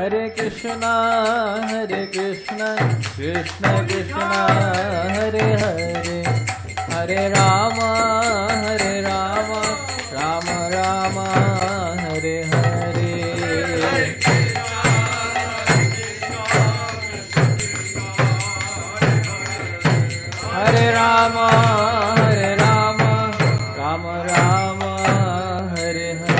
Hare Krishna, Krishna Krishna, Hare Hare, Hare Rama, Rama Rama, Hare Hare. Hare Rama, Rama Rama, Hare Hare.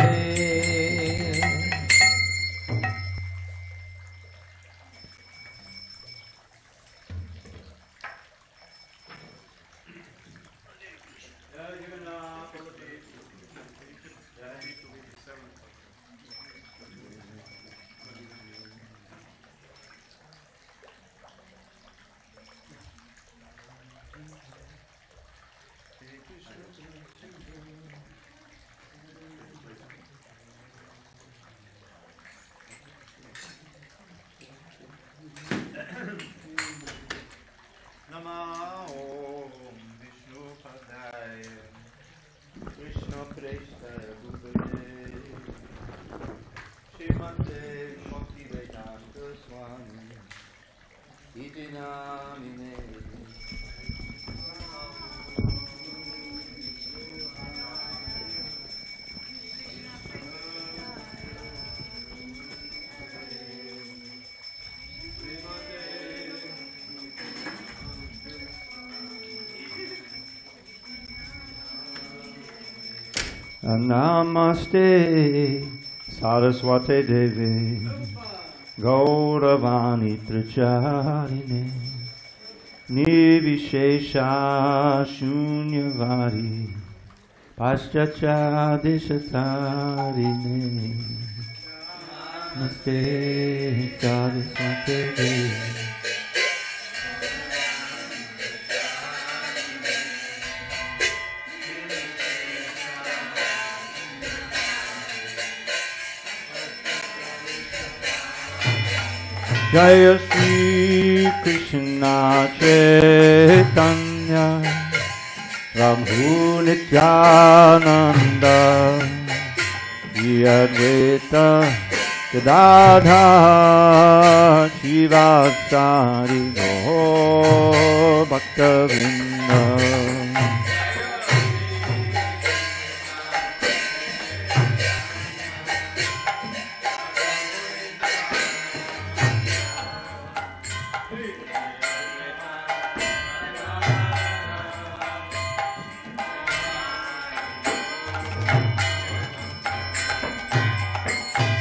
Namaste Saraswate Devi Gauravani Pracharine Nivishesha Shunyavadi Paschatya Deshatarine Namaste Saraswate Devi Jaya Shri Krishna Chaitanya Prabhu Nityananda Shri Advaita Gadadhar Shivasari Gaur Bhakta-vrinda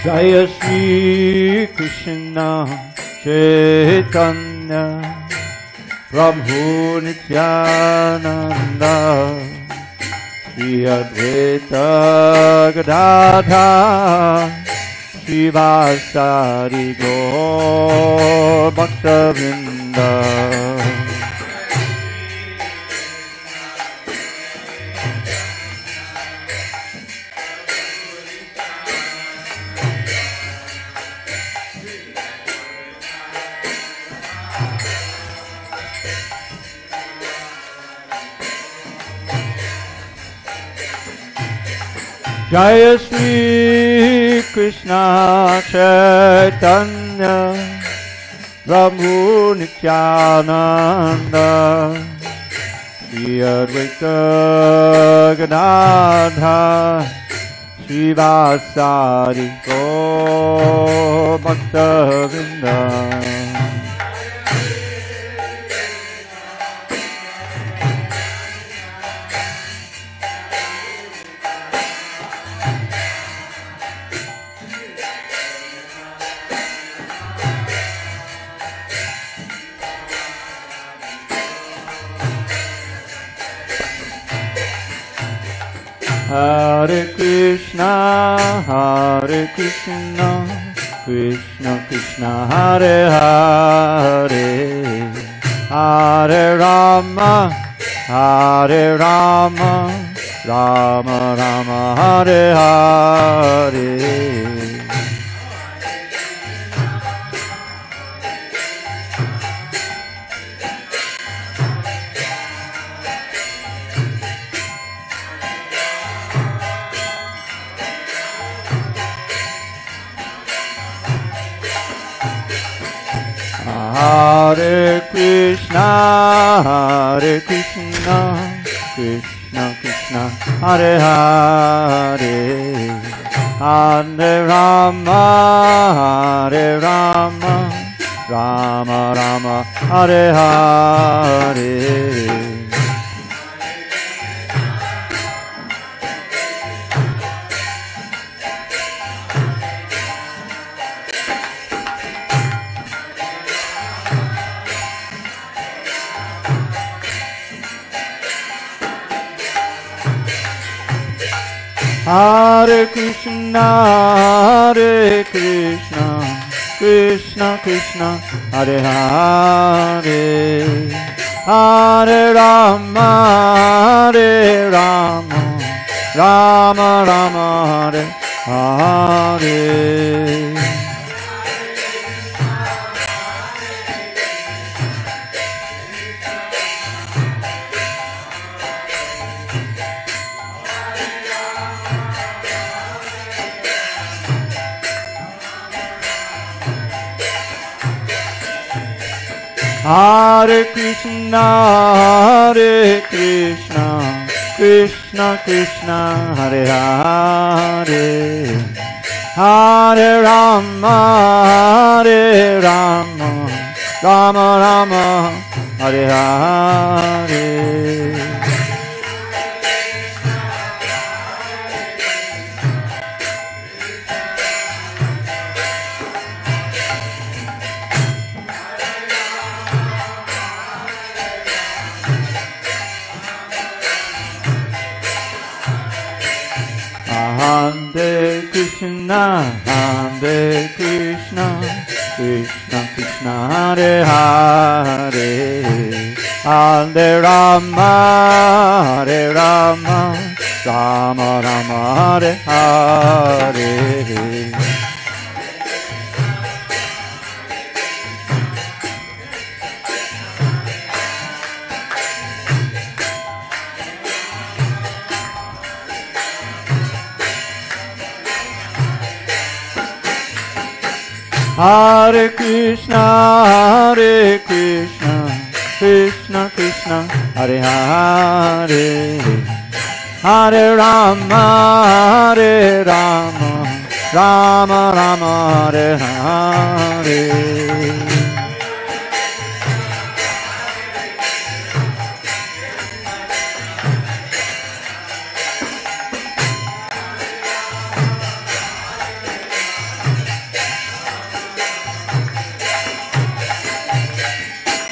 Jaya Shri Krishna Chaitanya Prabhu Nityananda Shri Advaita Gadadhar Shivasari Gaur Bhakta-vrinda Jaya Shri Krishna Chaitanya Prabhu Nityananda Shri Advaita Gadadhar Shivasari Gaur Bhakta-vrinda Hare Krishna, Krishna Krishna, Hare Hare, Hare Rama, Rama Rama, Hare Hare. Hare Krishna, Krishna Krishna, Hare Hare, Hare Rama, Rama Rama, Hare Hare. Hare Krishna, Krishna Krishna, Hare Hare, Hare Rama, Rama Rama, Hare Hare. Hare Krishna, Krishna Krishna, Hare Hare, Hare Rama, Rama Rama, Hare Hare. Hare Krishna, Krishna Krishna, Hare Hare, Hare Rama, Rama Rama, Hare Hare. Hare Krishna, Krishna Krishna, Hare Hare, Hare Rama, Rama Rama, Hare Hare.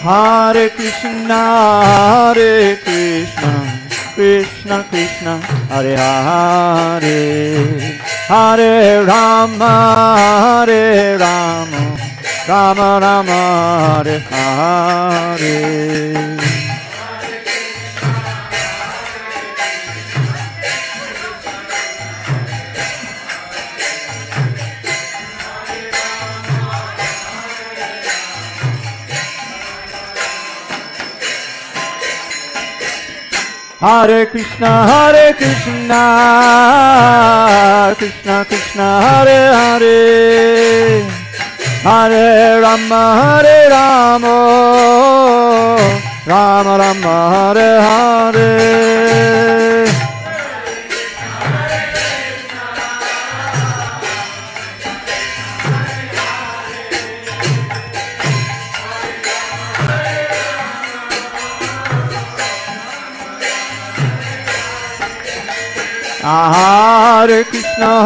Hare Krishna, Krishna Krishna, Hare Hare, Hare Rama, Rama Rama, Hare Hare. Hare Krishna, Krishna Krishna, Hare Hare, Hare Rama, Rama Rama, Hare Hare. Hare Krishna,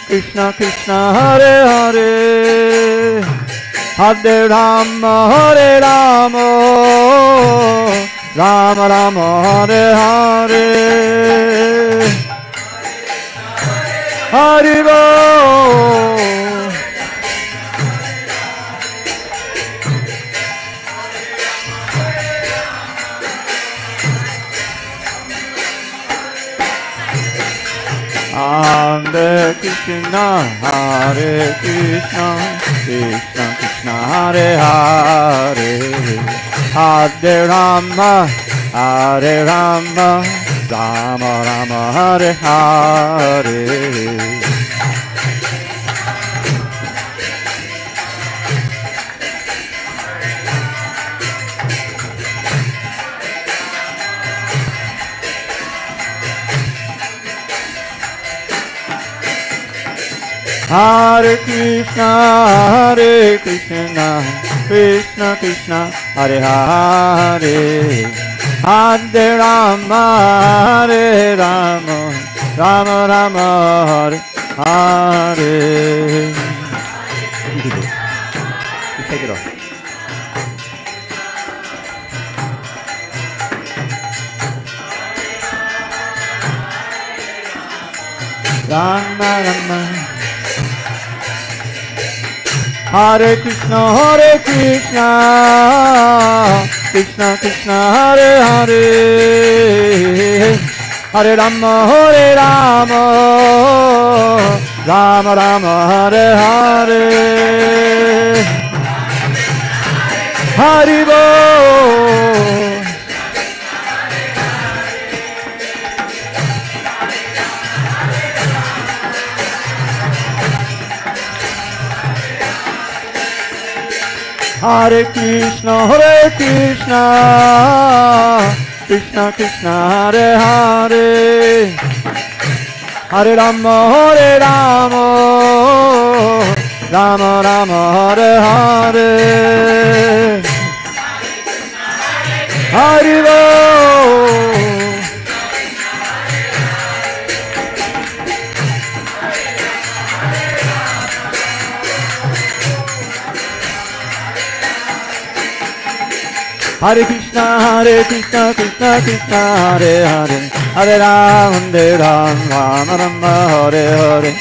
Krishna Krishna, Hare Hare, Hare Rama, Rama Rama, Hare Hare. Hare Rama. Hare Krishna, Krishna Krishna, Hare Hare, Hare Rama, Rama Rama, Hare Hare. Hare Krishna, Krishna Krishna, Hare Hare, Hare Rama, Hare Rama, Rama Rama, Hare Hare. You take it off. Rama Rama. Hare Krishna, Krishna Krishna, Hare Hare, Hare Rama, Rama Rama, Hare Hare, Hari Bol. Hare Krishna, Krishna Krishna, Hare Hare, Hare Rama, Rama Rama, Hare Hare, Hari Bol. Hare Krishna, Krishna Krishna, Hare Hare, Hare Rama, Rama Rama, Hare Hare.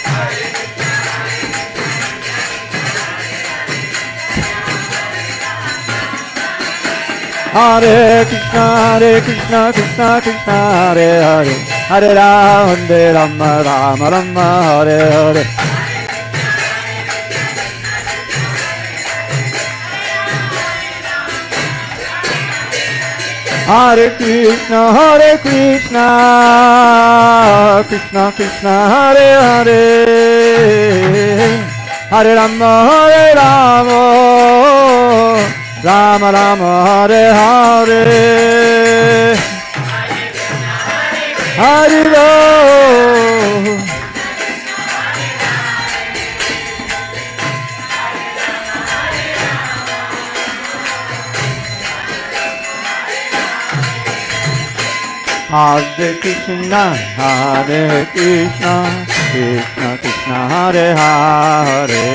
Hare Krishna, Krishna Krishna, Hare Hare, Hare Rama, Rama Rama, Hare Hare. Hare Krishna, Krishna Krishna, Hare Hare, Hare Rama, Rama Rama, Hare Hare, Hari Bol. Hare Krishna, Krishna Krishna, Hare Hare,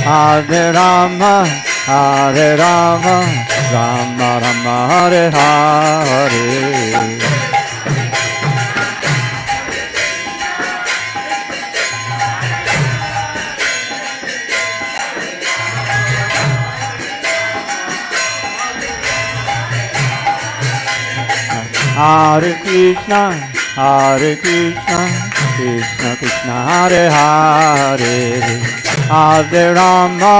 Hare Rama, Rama Rama, Hare Hare. Hare Krishna, Krishna Krishna, Hare Hare, Hare Rama,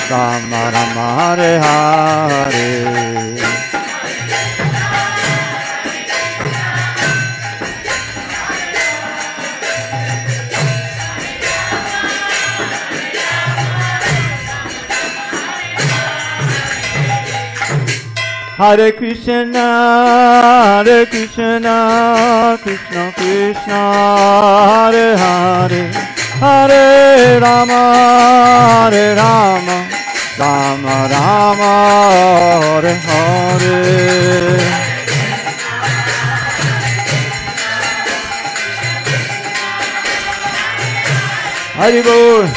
Rama Rama, Hare Hare. Hare Krishna, Krishna Krishna, Hare Hare, Hare Rama, Rama Rama, Hare Hare. Hari Bol.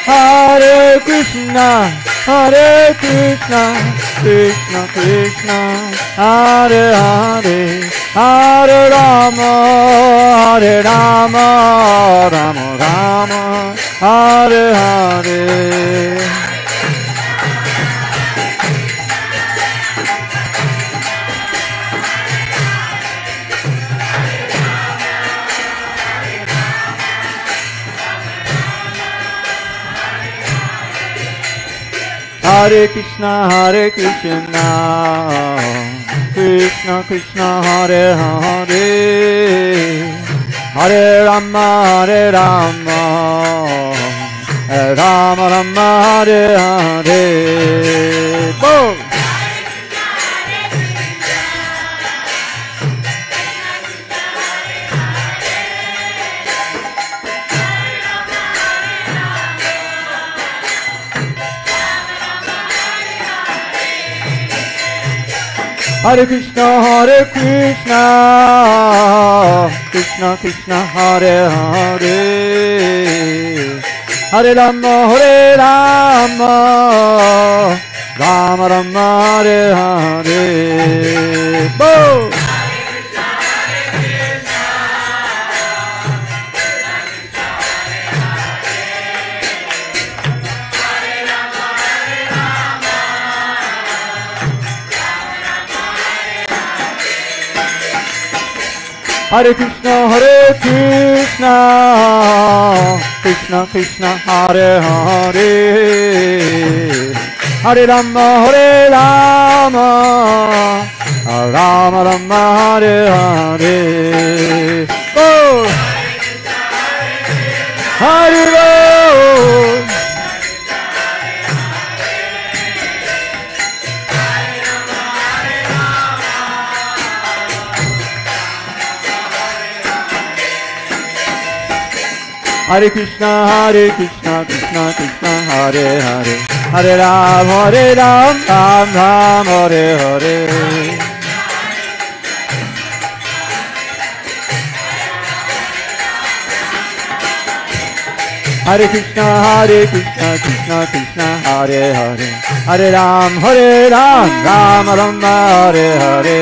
Hare Krishna, Krishna Krishna, Hare Hare, Hare Rama, Rama Rama, Hare Hare. Hare Krishna, Krishna Krishna, Hare Hare, Hare Rama, Rama Rama, Hare Hare. Boom. Hare Krishna, Krishna Krishna, Hare Hare, Hare Rama, Rama Rama, Hare Hare. Boom! Hare Krishna, Krishna Krishna, Hare Hare, Hare Rama, Rama Rama, Hare Hare. Oh! Hare Rama. Hare Krishna, Krishna Krishna, Hare Hare, Hare Ram, Ram Ram, Hare Hare. Hare Krishna, Krishna Krishna, Hare Hare, Hare Ram, Ram Ram, Hare Hare.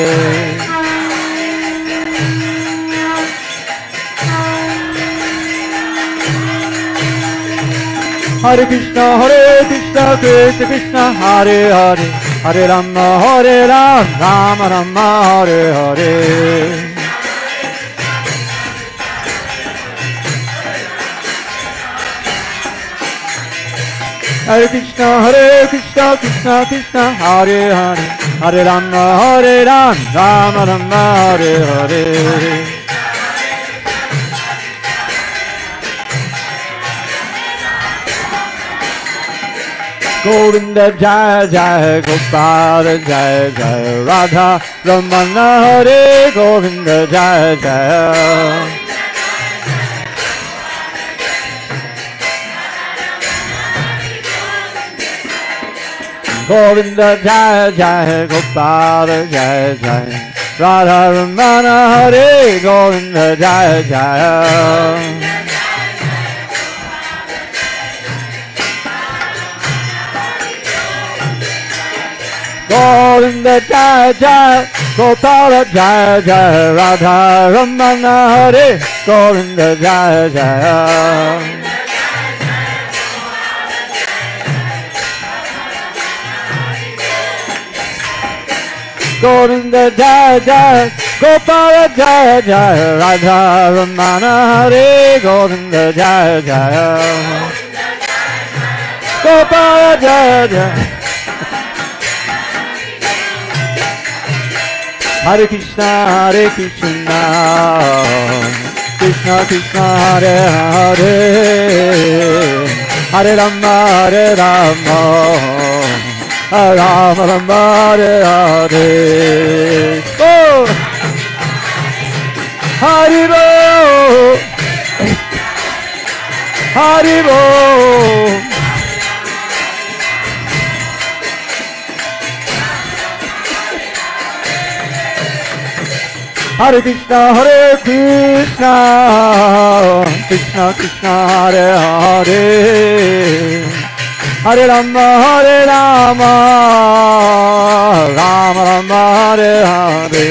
Hare Krishna, Krishna Krishna, Hare Hare, Hare Rama, Rama Rama, Hare Hare. Hare Krishna, Krishna Krishna, Hare Hare, Hare Rama, Rama Rama, Hare Hare. Govinda Jaya Jaya, Gopala Jaya Jaya, Radha Ramana, Hare Govinda Jaya Jaya. Govinda Jaya Jaya, Gopala Jaya Jaya, Radha Ramana, Hare Govinda Jaya Jaya. Govinda Jaya Jaya, Gopala Jaya Jaya, Radha Ramana, Hare Govinda Jaya Jaya. Govinda Jaya Jaya, Gopala Jaya Jaya, Radha Ramana, Hare Govinda Jaya Jaya. Gopala Jaya Jaya. Hare Krishna, Krishna Krishna, Hare Hare, Hare Rama, Rama Rama, Hare Hare. Oh! Haribo, Haribo. Hare Krishna, Krishna Krishna, Hare Hare, Hare Rama, Rama Rama, Hare Hare.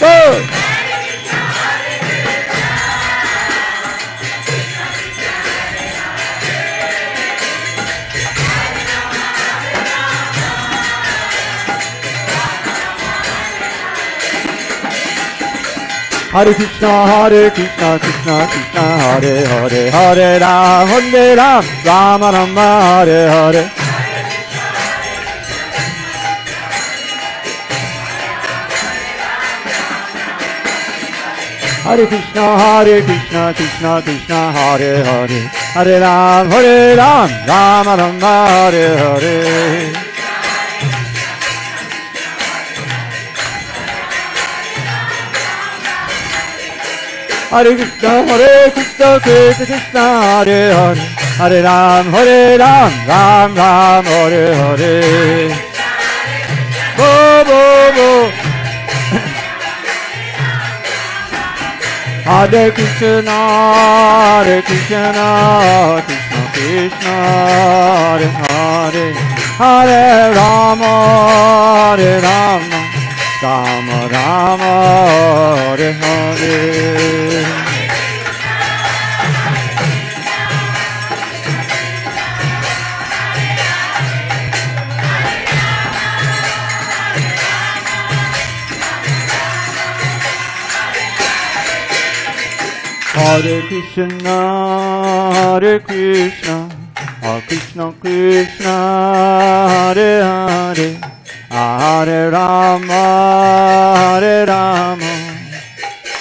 Oh! Hare Krishna, Krishna Krishna, Hare Hare, Hare Ram, Rama Rama, Hare Hare. Hare Krishna, Krishna Krishna, Hare Hare, Hare Ram, Rama Rama, Hare Hare. Hare Krishna, Krishna Hare Hare, Hare Ram, Ram Ram, Hare Hare. Oh! Hare Krishna, Krishna Krishna, Hare Hare, Hare Rama, Rama Rama, Hare Hare. Hare Krishna, Krishna Krishna, Hare Hare, Hare Rama,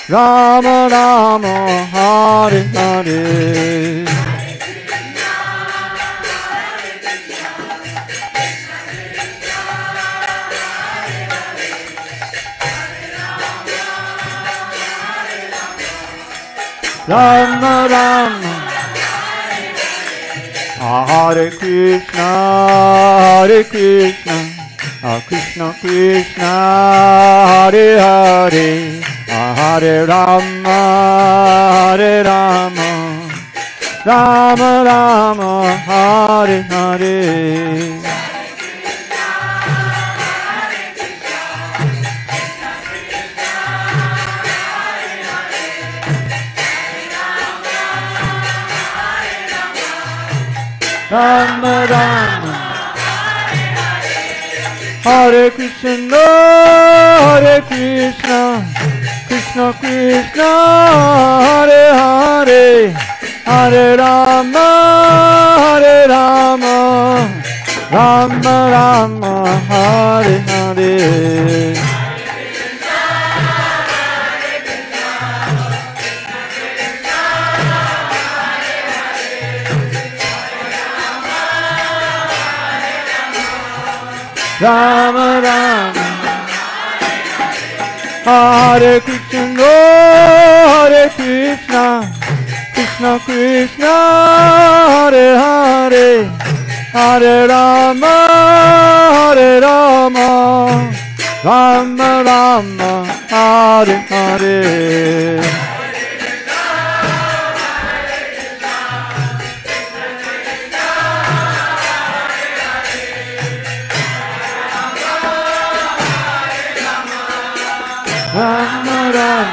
Rama Rama, Hare Hare. Rama Rama, Hare Krishna, Krishna Krishna, Hare Hare, Hare Rama, Rama Rama, Hare Hare. Rama Rama, Hare Krishna, Krishna Krishna, Hare Hare, Hare Rama, Rama Rama, Hare Hare. Rama Rama, Hare Krishna, Krishna Krishna, Hare Hare, Hare Rama, Rama Rama, Hare Hare. Rama Rama,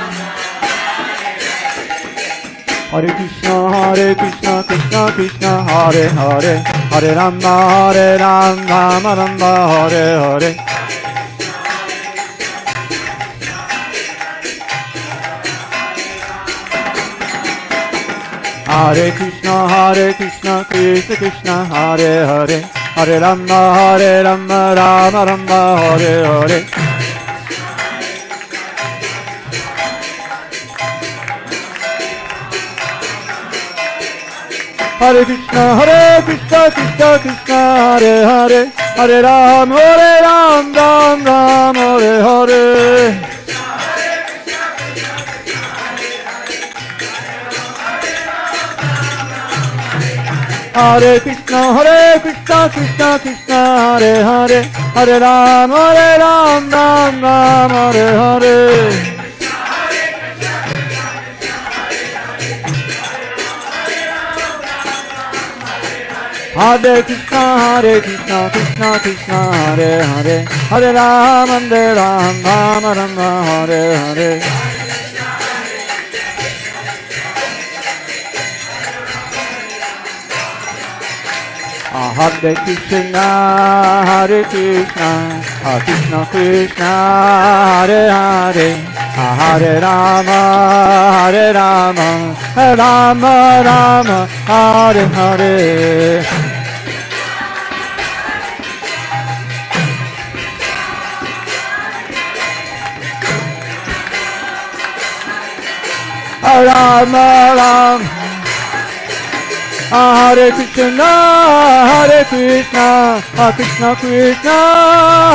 Hare Krishna, Krishna Krishna, Hare Hare, Hare Rama, Rama Rama, Hare Hare. Hare Krishna, Krishna Krishna, Hare Hare, Hare Rama, Rama Rama, Hare Hare. Hare Krishna, Krishna Krishna, Hare Hare, Hare Ram, Ram Hare Hare. Hare Krishna, Krishna Krishna, Hare Hare, Hare Ram, Ram Hare Hare. Hare Krishna, Krishna Krishna, Hare Hare, Hare Ram, Rama Hare Hare. Hare Krishna, Krishna Krishna, Hare Hare, Hare Rama, Rama Hare Hare. Rama Hare Krishna, Krishna Krishna,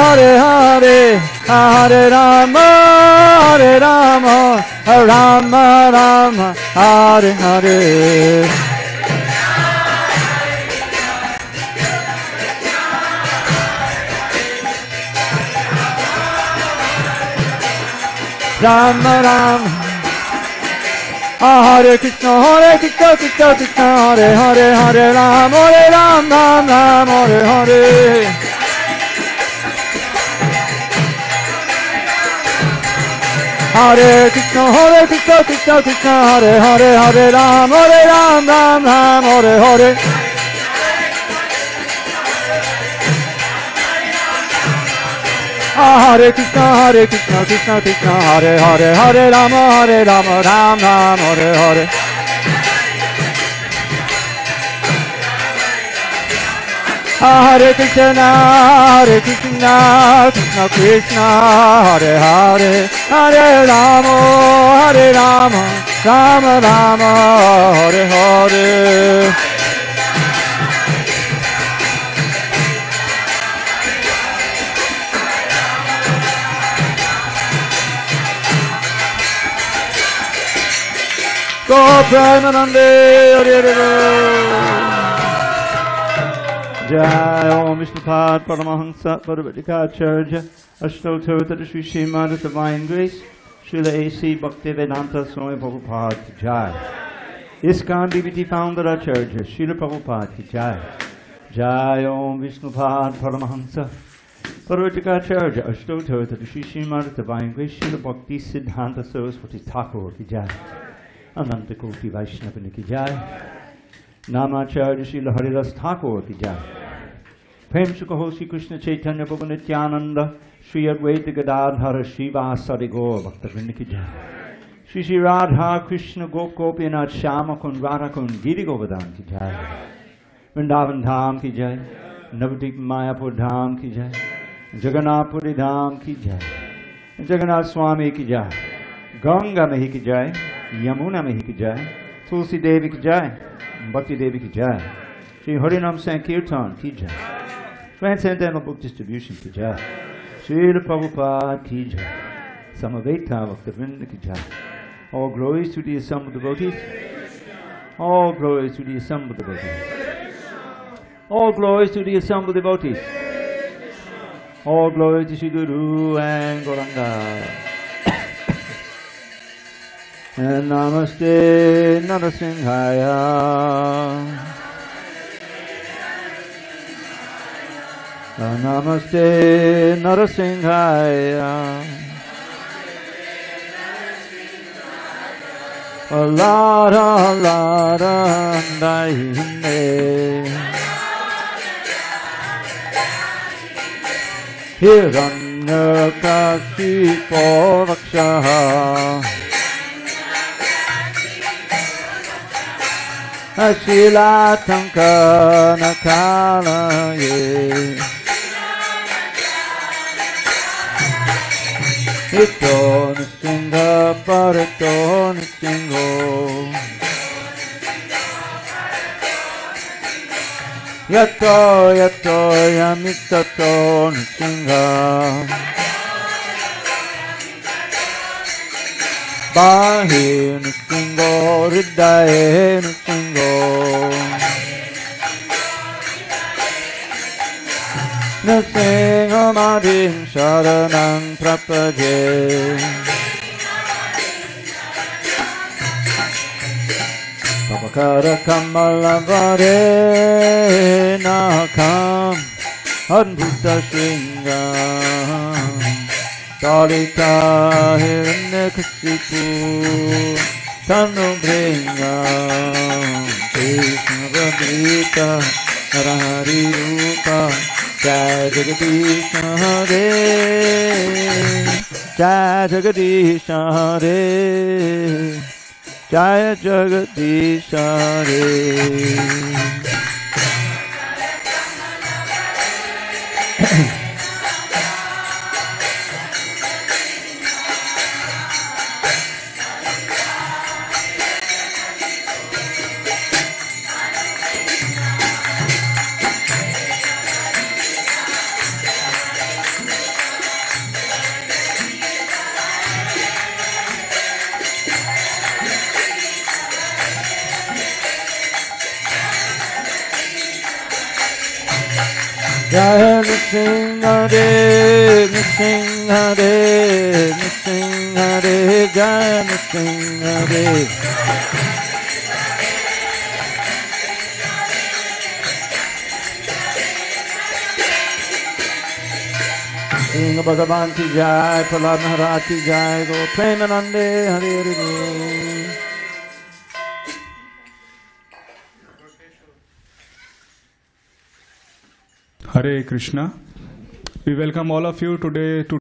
Hare Hare, Hare Rama, Rama Hare Hare. Rama Rama. Hare Krishna, Krishna Krishna, Hare Hare, Hare Ram, Ram Ram, Hare Hare. Hare Krishna, Krishna Krishna, Hare Hare, Hare Ram, Ram Ram, Hare Hare. Hare Krishna, Krishna Krishna, Hare Hare, Hare Rama, Ram Ram, Hare Hare. Hare Krishna, Krishna Krishna, Hare Hare, Hare Rama, Ram Ram, Hare Hare. Go Premanande, Jai Om Vishnupad Paramahansa Paravatikacharya Ashtottara Sri Srimad Divine Grace Srila A.C. Bhaktivedanta Swami Prabhupada Ki Jai. ISKCON DBT Founder Acharya Srila Prabhupada Ki Jai. Jai Om Vishnupad Paramahansa Paravatikacharya Ashtottara Sri Srimad Divine Grace Srila Bhakti Siddhanta Saraswati Thakur Ki Jai. Ananta Koti Vaishnava Ki Jai. Namacharya Srila Haridas Thakur Ki Jai. Prem Sukho Sri Krishna Chaitanya Prabhu Nityananda Sri Advaita Gadadhara Srivasadi Gaur Bhaktavrinda Ki Jai. Sri Sri Radha Krishna Gop Gopinath Shama Kun Radha Kun Giri Govardhan Ki Jai. Vrindavan Dham Ki Jai. Navadvip Mayapur Dham Ki Jai. Jagannath Puri Dham Ki Jai. Jagannath Swami Ki Jai. Ganga Mehi Ki Jai. Yamuna Mehi Ki Jai. Tulsi Devi Ki Jai. Bhakti Devi Ki Jai. Sri Harinam Sankirtan Ki Jai. Transcendental Book Distribution Ki Jai. Srila Prabhupada Ki Jai. Samaveta Bhaktivinoda Ki Jai. All glories to the assembled devotees. All glories to the assembled devotees. All glories to the assembled devotees. All glories to Sri Guru and Gauranga. And Namaste Narasimhaya. Namaste Narasimhaya. Lara Lara Daihine Hiranyakashipo Vakshaha Ashilatanka Nakalaye Ito Nisingha Parato Nisingho Yato Yato Yamitato Nisingha Bahi Nisingho Hridaye Nisingho Nisingho Madhim Sharanam Prapaje Pavakara Kamalavare Nakam Adbhuta Shringam Dalita Hiranyakashipu Tanu Bringam Krishna Vadrita Narahari Rupa Jai Jagadish Hare Jai Jagadish Hare Jai Jagadish Hare Jai Nrsimha Hare, Nrsimha Hare, Nrsimha Hare, Jai Nrsimhadev. Singh Bhagavan ki jai, Prahlad Maharaj ki jai, Go Premanande Hare Hare Bol. Hare Krishna. We welcome all of you today to